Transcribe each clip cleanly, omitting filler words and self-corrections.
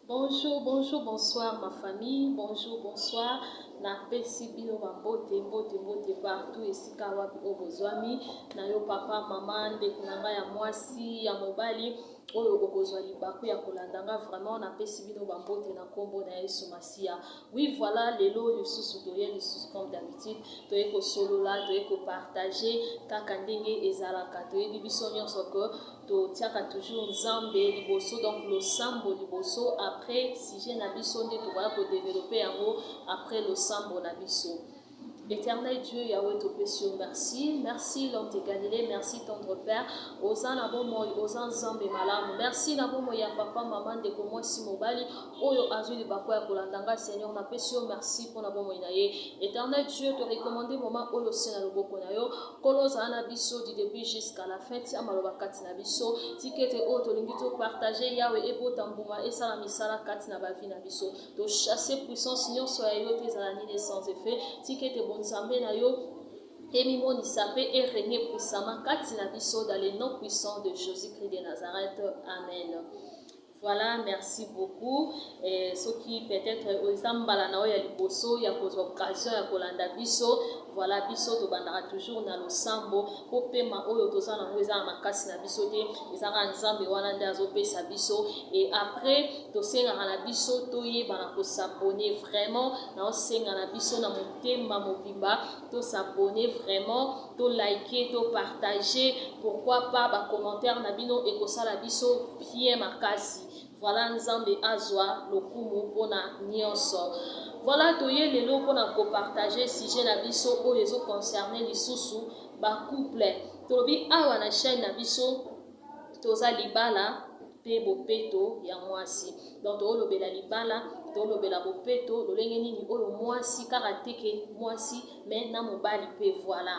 Bonjour, bonjour, bonsoir ma famille, bonjour, bonsoir. Na pesi bino bambote mbote partout esika wapi obozwami na yo papa mama ndeko na ngai ya mwasi ya mobali oyo okozwa libaku ya kolandanga vraiment na pesi bino bambote na kombo na Yesu Masia. Oui voilà lelo lisusu toye lisusu comme d'habitude toye ko solola toye ko partager kaka ndenge ezalaka toyebi biso nyonso ko to tiaka toujours nzambe liboso donc le sambo liboso après sujet na biso nde tokoya ko développer yango après le sambo na biso. Éternel Dieu, Yahweh Topesio, merci. Merci, l'homme de Galilée. Merci, tendre Père. Osan Nabomoy, Osan Zambe Malam. Merci, Nabomoy, Papa, Maman, de Komo Simobali. Oyo Azuli Bakoya Kolandanga, Seigneur, Napesio, merci pour Nabomoy Naye. Éternel Dieu, te recommander moment Oyo Sena Loboko Nayo. Koloza Nabiso, du début jusqu'à la fin. Tia Malobakati Nabiso. Tikete Oto Lingito, partager Yahweh Ebo Tambouma, et Salamisala Kati Nabavi Nabiso. De chasser puissance, Seigneur, soit Yote Zalani sans effet. Tikete Nzambe na yo emimoni sape et régner puissamment kati na biso dans le nom puissant de Jésus-Christ de Nazareth. Amen. Voilà, merci beaucoup. Et ceux qui peut-être aux ambala na ya liboso ya cause occasion ya kolanda biso, voilà biso to bandara toujours na lo sambo po pema oyo toza na ngweza makasi na biso te ezaka nzambe wana nde azopesa biso et après to senga na biso to yeba ko s'abonner vraiment na senga na biso na motema mobimba to s'abonner vraiment to liker to partager pourquoi pas ba commentaire na bino et ko sala biso bien makasi. Voilà nzambe azwa lokumu pona nyonso. Voilà toye lelo pona ko partager sujet na biso oyo ezo concerner lisusu ba couple. Tolobi awa na chaîne na biso toza libala pe bopeto ya mwasi. Donc tolobela libala tolobela bopeto lolenge nini oyo mwasi kaka teke mwasi mais na mobali pe voilà.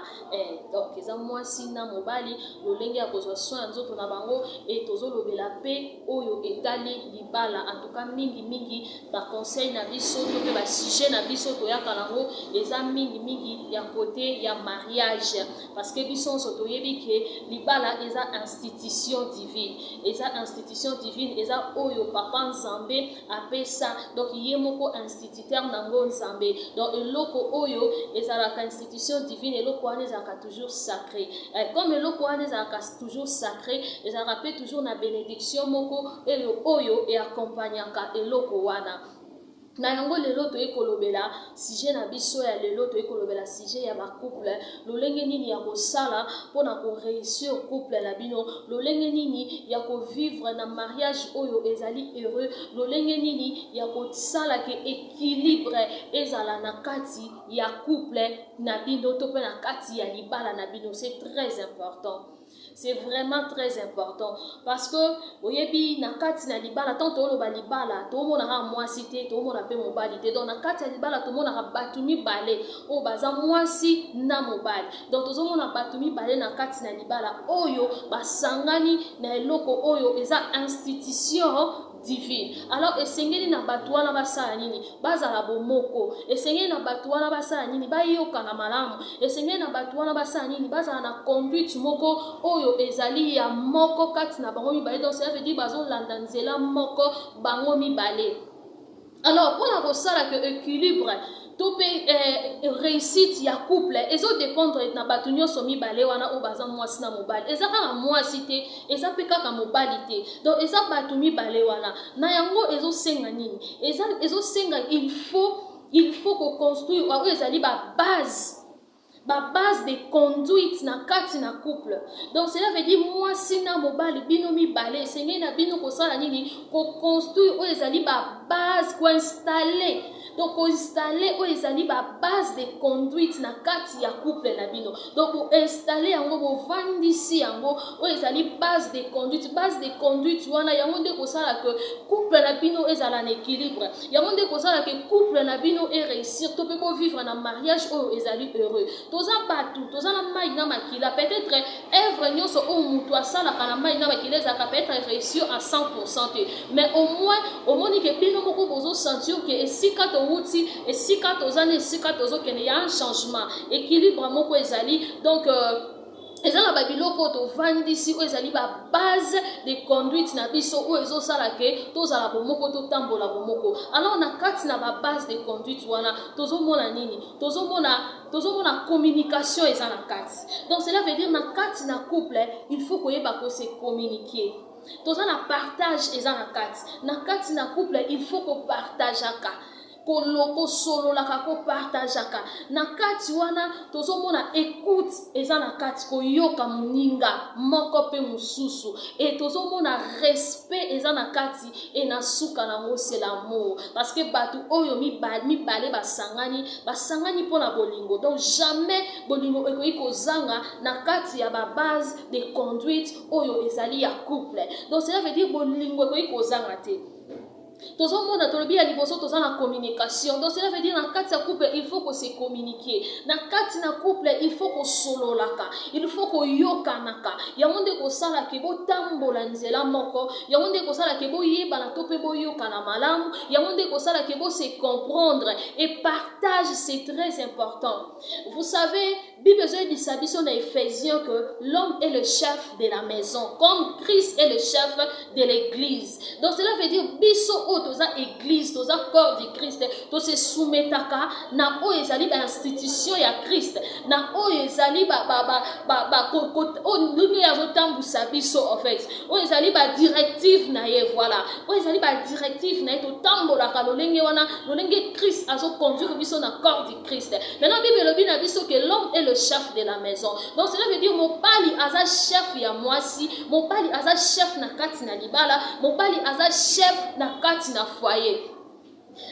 Donc eza mwasi na mobali lolenge ya kozwa soin nzoto na bango et tozolobela pe oyo etali libala en tout cas mingi ba conseil na biso to pe ba sujet na biso toyaka nango eza mingi ya côté ya mariage parce que biso so toyebi ke libala eza institution divine eza institution divine eza oyo papa nzambe apesa donc ye moko instituteur nango nzambe donc eloko oyo ezalaka institution divine eloko wana ezalaka toujours sacré comme eloko wana ezalaka toujours sacré ezalaka pe toujours na bénédiction moko oyo e accompagnaka eloko wana. Na yango lelo toye kolobela sujet na biso ya lelo toye kolobela sujet ya ba couple lolenge nini ya kosala pona ko réussir couple na bino lolenge nini ya ko vivre na mariage oyo ezali heureux lolenge nini ya kosala ke équilibre ezala na kati ya couple na bino to pe na kati ya libala na bino. C'est très important. C'est vraiment très important parce que oyebi na kati na libala tant toloba libala to mona ha mwasi te to mona pe mobali te donc na kati ya libala to mona ha batu mibale o baza mwasi na mobali donc tozo mona batu mibale na kati na libala oyo basangani na eloko oyo eza institution divine. Alors esengeli na batu wana basala nini bazala bomoko esengeli na batu wana basala nini bayoka na malamu esengeli na batu wana basala nini bazala na conduite moko oyo ezali ya moko kati na bango mibale donc ça veut dire bazolanda nzela moko bango mibale. Alors pour la kosala que équilibre to pe réussite ya couple ezo dépendre na batu nyonso mibale wana o baza mwasi na mobali eza kaka mwasi te eza pe kaka mobali te donc eza batu mibale wana na yango ezo senga nini ezo senga il faut ko construire oyo ezali ba base de conduite na kati na couple. Donc cela veut dire mwasi na mobali bino mibale esengeli na bino kosala nini ko construire oyo ezali ba base ko installer donc installer oyo ezali ba base de conduite na kati ya couple na bino donc pour installer yango bovandisi yango oyo ezali base de conduite wana yango nde kosala ke couple na bino ezala na équilibre yango nde kosala ke couple na bino e réussir to pe vivre na mariage oyo ezali heureux. Toza batu toza na mai na makila peut-être œuvre nyonso oyo mutu asalaka na mai na makila ezalaka peut-être réussir à 100% te mais au moins omoni ke bino moko bozo sentir ke esika towuti esika toza na esika tozokende ya un changement équilibre moko ezali donc eza na babiloko tovandisi oyo ezali base de conduite na biso oyo ezosala ke tozala bomoko totambola bomoko. Alors na kati na babase de conduite wana tozomona nini? Tozomona communication eza na kati. Donc cela veut dire na kati na couple il faut koyeba ko se communiquer. Toza na partage eza na kati. Na kati na couple il faut ko partageaka. Koloko solo la kako partageaka na kati wana tozomona écoute eza na kati koyoka muninga moko pe mususu et tozomona respect eza na kati et na suka nango c'est l'amour parce que batu oyo mibale basangani pona bolingo. Donc jamais bolingo ekoki kozanga na kati ya ba base de conduite oyo ezali ya couple. Donc cela veut dire bolingo ekoki kozanga te. Tozomona tolobi ya liboso toza na communication. Donc cela veut dire na kati ya couple il faut que se communiquer. Na kati na couple il faut que sololaka. Il faut que yokanaka. Ya monde ko sala ke bo tambola nzela moko. Ya monde ko sala ke bo yeba na tope bo yokana malamu. Ya monde ko sala ke bo se comprendre et partage, c'est très important. Vous savez, Bible dit ça dans Éphésiens que l'homme est le chef de la maison comme Christ est le chef de l'église. Donc cela veut dire biso o toza église toza corps de Christ to se soumetaka na o ezali ba institution ya Christ na o ezali o ndenge ya zotambusa biso en fait o ezali ba directive na ye voilà o ezali ba directive na ye to tambola ka lolenge wana lolenge Christ azo conduire biso na corps de Christ. Maintenant Bible lobi na biso que l'homme est le chef de la maison. Donc cela veut dire mobali aza chef ya mwasi, mobali aza chef na kati na libala, mobali aza chef na kati na foyer.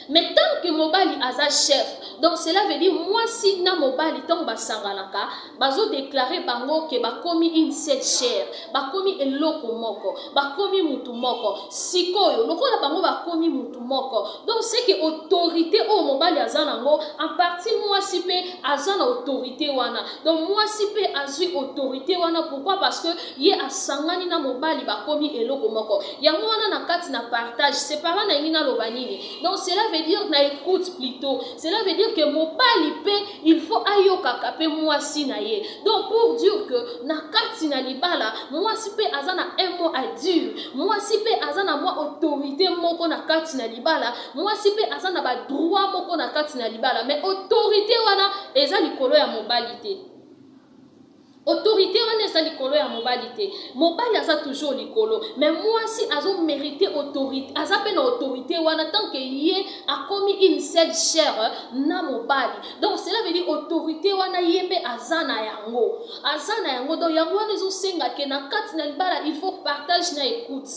Mais tant que mobali aza chef, donc cela veut dire moi si na mobali tant basanganaka, bazo déclarer bango ke bakomi une seule chair, bakomi eloko moko, bakomi mutu moko. Sikoyo lokola bango bakomi mutu moko. Donc c'est que autorité o mobali aza nango en partie moi si pe aza na autorité wana. Donc moi si pe azui autorité wana pourquoi? Parce que ye asangani na mobali bakomi eloko moko. Yango wana na kati na partage, c'est pas na ngina lobanini. Donc cela veut dire na écoute plutôt. Cela veut dire que mobali pe il faut ayokaka pe mwasi na ye. Donc pour dire que na kati na libala mwasi pe azana un mot à dire. Mwasi pe azana moi autorité moko na kati na libala. Mwasi pe azana ba droit moko na kati na libala. Mais autorité wana eza likolo ya mobali te. Autorité wana eza likolo ya mobali te. Mobali aza toujours likolo. Mais moi si azo mériter autorité, aza pe na autorité wana tant que ye a commis une seule chair na mobali. Donc cela veut dire autorité wana ye pe aza na yango. Aza na yango donc yango wana ezo senga ke na kati na libala il faut partage na écoute.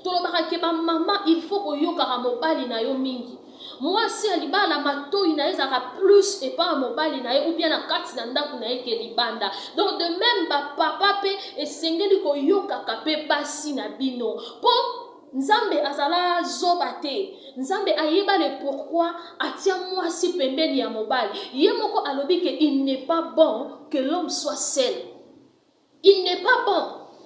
Tolobaka ke ba mama il faut koyoka mobali na yo mingi. Moi si alibala matoi na ezaka plus et pas mobali na ye ou bien na kati na ndaku na ye ke libanda. Donc de même ba papa pe esengeli ko yoka kape basi na bino. Po Nzambe azala zoba te. Nzambe ayeba le pourquoi atia mwasi pembeni ya mobali. Ye moko alobi ke il n'est pas bon que l'homme soit seul. Il n'est pas bon.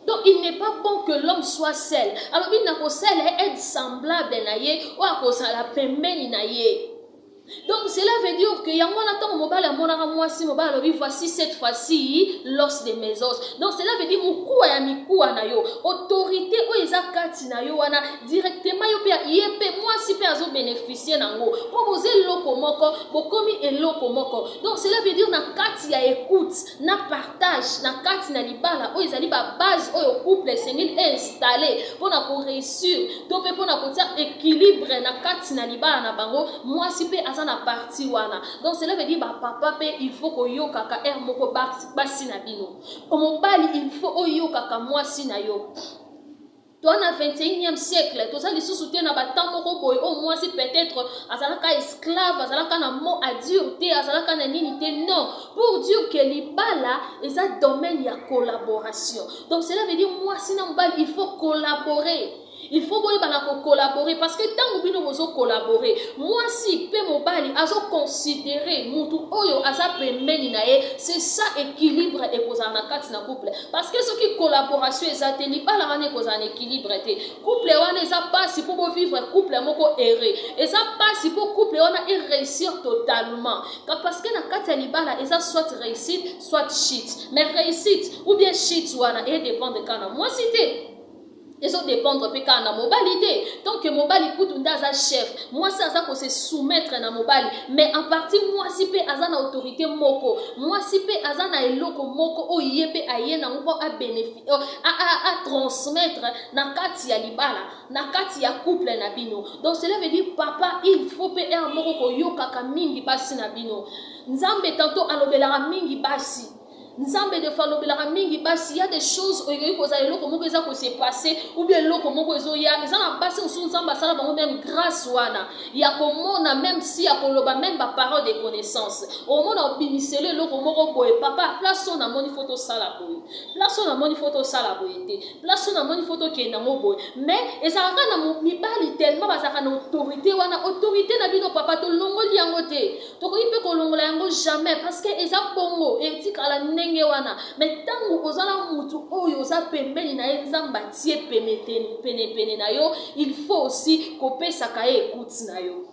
Donc il n'est pas bon que l'homme soit seul. Alors il n'a pas seul être semblable na ye ou à cause la pembeni na ye. Donc cela veut dire que yango na tango mobali amonaka mwasi mobali alobi voici cette fois-ci l'os de mes os. Donc cela veut dire mukuwa ya mikuwa na yo autorité o eza kati na yo wana directement yo pe yepe mwasi pe azo bénéficier nango po boze loko moko bokomi eloko moko. Donc cela veut dire na kati ya écoute na partage na kati na libala o ezali ba base oyo couple sengeli installé pona ko réussir to pe pona ko tia équilibre na kati na libala na bango mwasi pe na parti wana. Donc cela veut dire ba papa pe il faut ko yoka ka er moko basi na bino. Mobali il faut oyoka ka mwasi na yo. Toi na 21e siècle, tout ça les sous-soutien na batam moko boy au moins si peut-être azalaka esclave, azalaka na mot à dire te, azalaka na nini te. Non, pour dire que libala est un domaine ya collaboration. Donc cela veut dire moi si na mobali il faut collaborer. Il faut collaborer parce que tant que vous collaborer, moi si pe mobali azo considérer mutu oyo aza pembeni na ye, c'est ça équilibre et kozana na kati na couple. Parce que ce qui collaboration ezate libala wana kozana équilibre te. Couple wana eza pas pour vivre couple moko erré. Eza pas pour couple wana réussir totalement. Parce que na kati ya libala eza soit réussite soit shit. Mais réussite ou bien shit wana et dépend de kana. Moi cité ils ont dépendre pe kana mobali te. Donc mobali kutu ndaza chef. Moi ça ça ko se soumettre na mobali. Mais en partie moi si pe azana autorité moko. Moi si pe azana eloko moko o yebe aye na moko a bénéfice a transmettre na kati ya libala, na kati ya couple na bino. Donc cela veut dire papa il faut pe un moko ko yokaka mingi basi na bino. Nzambe tantôt alobelaka mingi basi. Nzambe de falobelaka mingi basi, il y a des choses qui se passer ou bien loko moko ezoya ezana basi usu nzamba sala bango même grâce wana ya komona même si ya koloba même ba parole de connaissance au mona obimisele loko moko boye papa place on a moni photo sala boye place on a moni photo sala boye te place on a moni photo ke na boye mais ezaka na mibali tellement bazaka na autorité wana autorité na bino papa to longoli yango te to ko ipe ko longola yango jamais parce que eza bongo etikala wana mais tango ozala mutu oyo oza pembeni na nzamba tie pene na yo il faut aussi kopesaka ye écoute na yo.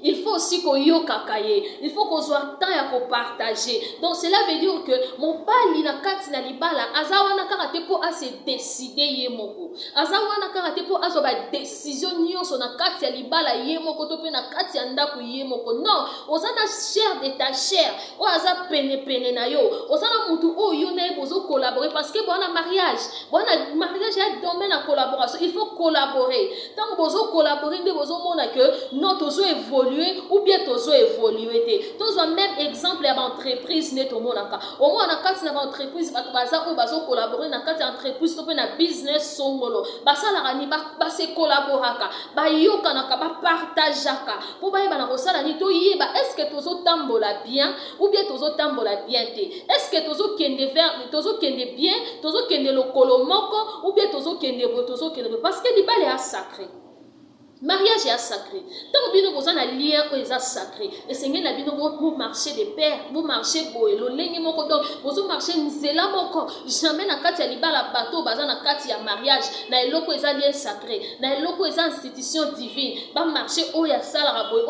Il faut aussi qu'on yokakaye. Il faut qu'on soit temps à partager. Donc cela veut dire que mon bali na kati na libala azawana karate po a se décider yemoko. Azawana karate po azo ba décision nyonso na kati ya libala yemoko to pe na kati ya ndaku yemoko. Non, ozana chair de ta chair. O aza pene na yo. Ozana mutu o yo na bozo collaborer parce que bon mariage est domaine à collaboration. Il faut collaborer. Tant que bozo collaborer nde bozo mona que notre ozo évoluer ou bien tozo évoluer te. Tozo même exemple ya entreprise neto monaka. Au moins na kati na entreprise baza o bazo collaborer na kati entreprise to pe na business songolo. Basala rani ba se collaboraka. Ba yoka na ka ba partageaka. Po ba yeba na kosala ni to yeba est-ce que tozo tambola bien ou bien tozo tambola bien te. Est-ce que tozo kende vers tozo kende bien, tozo kende lokolo moko ou bien tozo kende parce que libala est sacré. Mariage est sacré. Tant que vous avez un lien est sacré. Et c'est que vous marchez de pair, vous marchez boy, le lengue moko donc vous marchez nzela moko. Jamais na kati ya libala bateau baza na kati ya mariage, na eloko eza lien sacré, na eloko eza institution divine. Ba marcher oya sala boy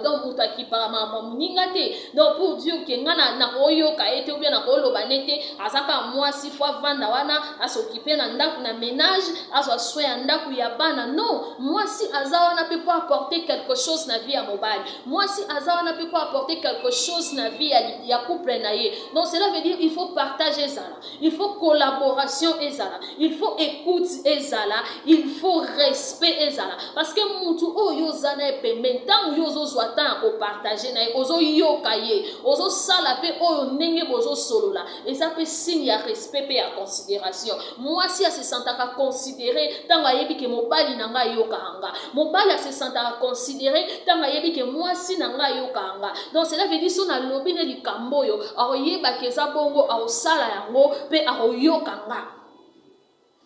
donc mutaki para mama muninga te. Donc pour Dieu que ngana na oyo ka ete ou bien na koloba nete azaka moi 6 fois vanda wana a s'occuper na ndaku na ménage, azo soya ndaku ya bana. Non, moi si Azawana peut pas apporter quelque chose na vie à mobile. Moi si Azawana peut pas apporter quelque chose na vie à couple naie. Donc cela veut dire il faut partager ça. Il faut collaboration et ça. Il faut écoute et ça. Il faut respect et ça. Parce que mutu o yo zana pe mentan yo zo zwata ko partager na ozo yo kaye. Ozo sala pe o nenge bozo solo la. Et ça peut signe à respect et à considération. Moi si a se sentaka considérer tanga yebi ke mobile nanga yo kahanga. Mobali se sentara considéré tant yebi que moi si nanga yo kanga. Donc cela veut dire son alobi ne likambo yo aoyeba ke za bongo aosala yango pe aoyo kanga.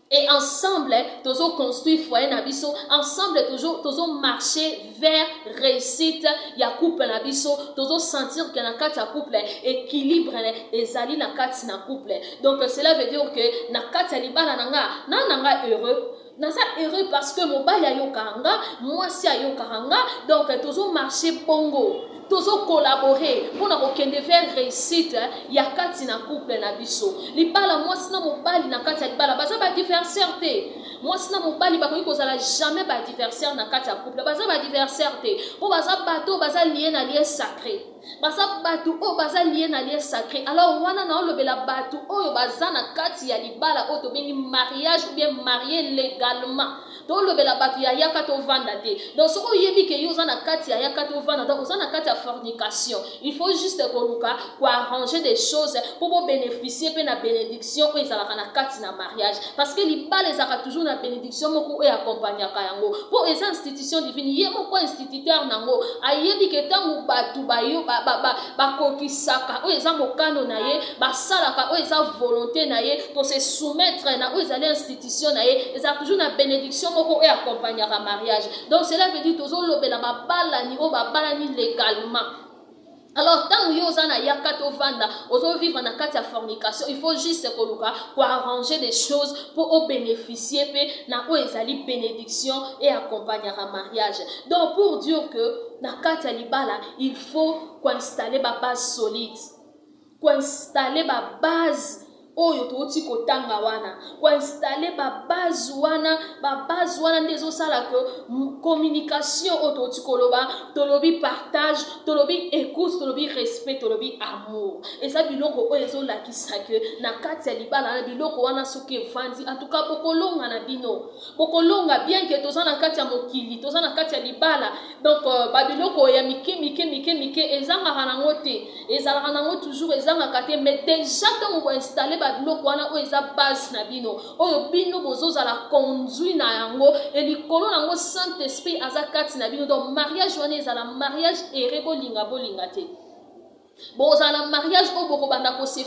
Et ensemble, toujours construire foyer na biso, ensemble toujours marcher vers réussite ya couple na biso, toujours sentir que na kati ya couple équilibre ezali na kati na couple. Donc cela veut dire que na kati ya libala nanga heureux. Nasa heureux parce que mon bali ayo kanga, moi si ayo kanga, donc toujours marcher bongo, toujours collaborer pour na kokende vers réussite ya kati na couple na biso. Libala moi si na mon bali na kati ya libala baza ba diversaire te. Moi si na mon bali ba koki kozala jamais ba diversaire na kati ya couple, baza ba diversaire te. Po baza bato baza lié na lien sacré. Basa batu o baza lié na lien sacré. Alors wana na olobela batu oyo baza na kati ya libala o to bengi mariage ou bien marié légalement. To olobela batu ya yaka to vanda te. Donc ce ko yebi ke yo za na kati ya yaka to vanda donc za na kati ya fornication. Il faut juste koluka pour arranger des choses pour bénéficier pe na bénédiction o ezalaka na kati na mariage parce que libala ezaka toujours na bénédiction moko e accompagner ka yango. Pour eza institution divine ye moko instituteur nango ayebi ke tangu batu bayo bakokisaka oyo eza mokano na ye basalaka oyo eza volonté na ye pour se soumettre na oyo ezali institution na ye eza toujours na bénédiction moko et accompagner un mariage. Donc cela veut dire tozo lobela babalani o babalani légalement. Alors, tant que vous avez vivre dans la fornication, il faut juste arranger des choses pour bénéficier de bénédiction et accompagner un mariage. Donc, pour dire que dans la il faut installer une base solide, installer une base. Oyo toti kotanga wana ko installer ba base wana ndezo sala que communication o toti koloba tolobi partage tolobi écoute tolobi respect tolobi amour et ça biloko oyo ezo lakisa que na kati ya libala na biloko wana soki evandi en tout cas bokolonga na bino bokolonga bien que toza na kati ya mokili toza na kati ya libala donc ba biloko ya mike ezanga nango te ezalaka nango toujours ezanga kate mais déjà tant on installer biloko wana oyo eza base na bino oyo bino bozozala conduit na yango elikolo nango saint esprit aza kati na bino donc mariage wana ezala mariage ere bolinga te bon za na mariage o boko banda ko se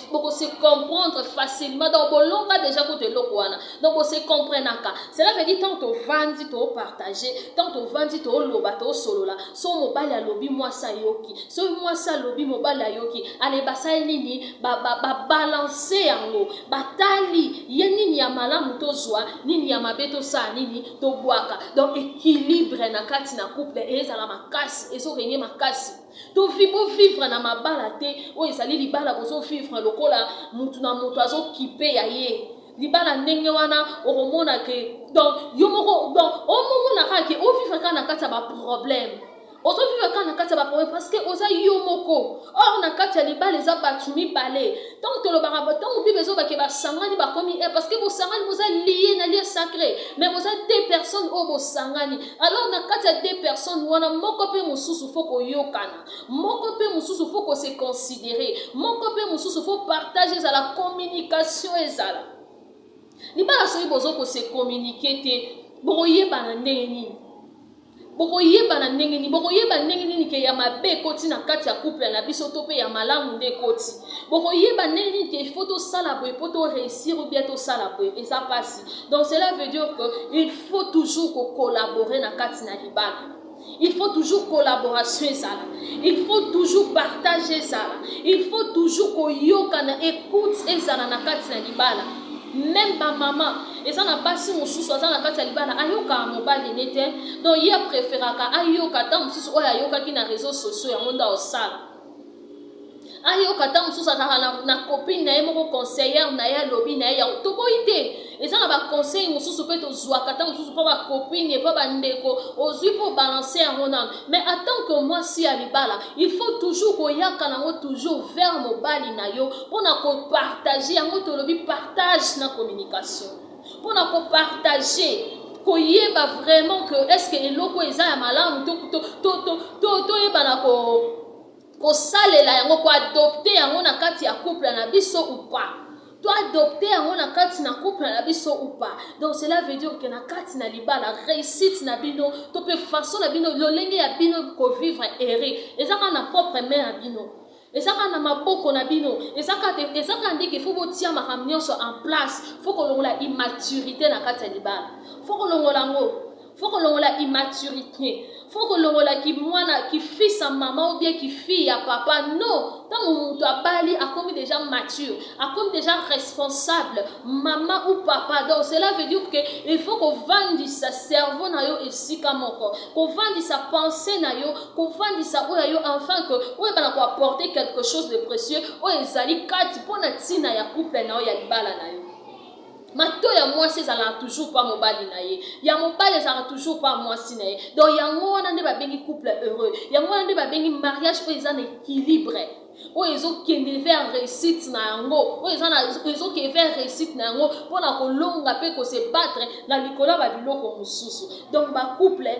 comprendre facilement donc bolonga déjà ko te lokwana donc on se comprenaka cela veut dire tant to vandi to partager tant to vandi to loba to solola so mobali alobi mwasa yoki so mwasa alobi mobali ayoki ale basai nini ba balancer yango batali ye nini ya malamu to zwa nini ya mabeto sa nini to bwaka donc équilibre na kati na couple ezala makasi ezo régner makasi to vivre na mabala te o ezali libala bozo vivre lokola mutu na mutu azo kipe ya ye libala ndenge wana okomona ke donc yo moko donc omomona kake o vivre kana kati ba problème ozo vivre kana kati ba problème parce que oza yo moko or na kati libala eza batu mibale donc to lo baraba donc bible zo ba ke ba sangani ba komi parce que bo sangani boza lié na lié sacré mais boza deux personnes o bo sangani alors na kati deux personnes wana moko pe mususu foko yokana moko pe mususu foko se considérer moko pe mususu foko partager za la communication ezala libala so bozo ko se communiquer te boyeba na ndenge nini bokoyeba na ndenge nini bokoyeba ndenge nini ke ya mabe koti na kati ya couple na biso to pe ya malamu nde koti bokoyeba ndenge nini ke il faut to sala boye pour to réussir ou bien to sala boye et ça passe donc cela veut dire que il faut toujours collaborer na kati na libala. Il faut toujours collaboration ezala. Il faut toujours partager ezala. Il faut toujours koyoka na écoute ezala na kati na libala. Même ba maman eza na basi mosusu aza na kati ya libala ayoka mobali nete donc ye préféraka ayoka ta mosusu oyo ayokaki na réseaux sociaux yango nda osala ayoka ta mosusu azalaka na copine na ye moko conseillère na ye alobi na ye ya tokoyi te eza na baconseil mosusu mpe tozwaka ta mosusu mpo bacopine mpo bandeko ozwi mpo balancer yango nano mais en tant que mwasi ya libala il faut toujours koyaka nango toujours vers mobali na yo mpona kopartage yango tolobi partage na communication mpona kopartage koyeba vraiment que est-ce que eloko eza ya malamu toyeba na kosalela yango koadopte yango na kati ya couple na biso ou pas to adopter yango na kati na couple na biso ou pas donc cela veut dire que na kati na libala réussite na bino to pe façon na bino lolenge ya bino ko vivre erré ezaka na propre main ya bino ezaka na maboko na bino ezaka ndeke faut botia makambo nyonso en place faut kolongola immaturité na kati ya libala faut kolongola ngo faut kolongola immaturité faut kolongola ki mwana ki fils à maman ou bien ki fille à papa non tant mutu abali akomi déjà mature akomi déjà responsable maman ou papa donc cela veut dire que il faut qu'on vende sa cerveau na yo esika moko qu'on vende sa pensée na yo qu'on vende sa oyo yo enfin que oyo bana ko apporter quelque chose de précieux oyo ezali kati pona tina ya couple na yo ya libala na yo mato ya mwasi ezala toujours pas mobali na ye ya mobali ezala toujours pas mwasi na ye donc yango wana nde babengi couple heureux yango wana nde babengi mariage oyo eza na équilibre oyo ezokende vers réussite na yango oyo ezokende vers réussite na yango mpona kolonga mpe kose battre na likolo ya babiloko mosusu donc bacouple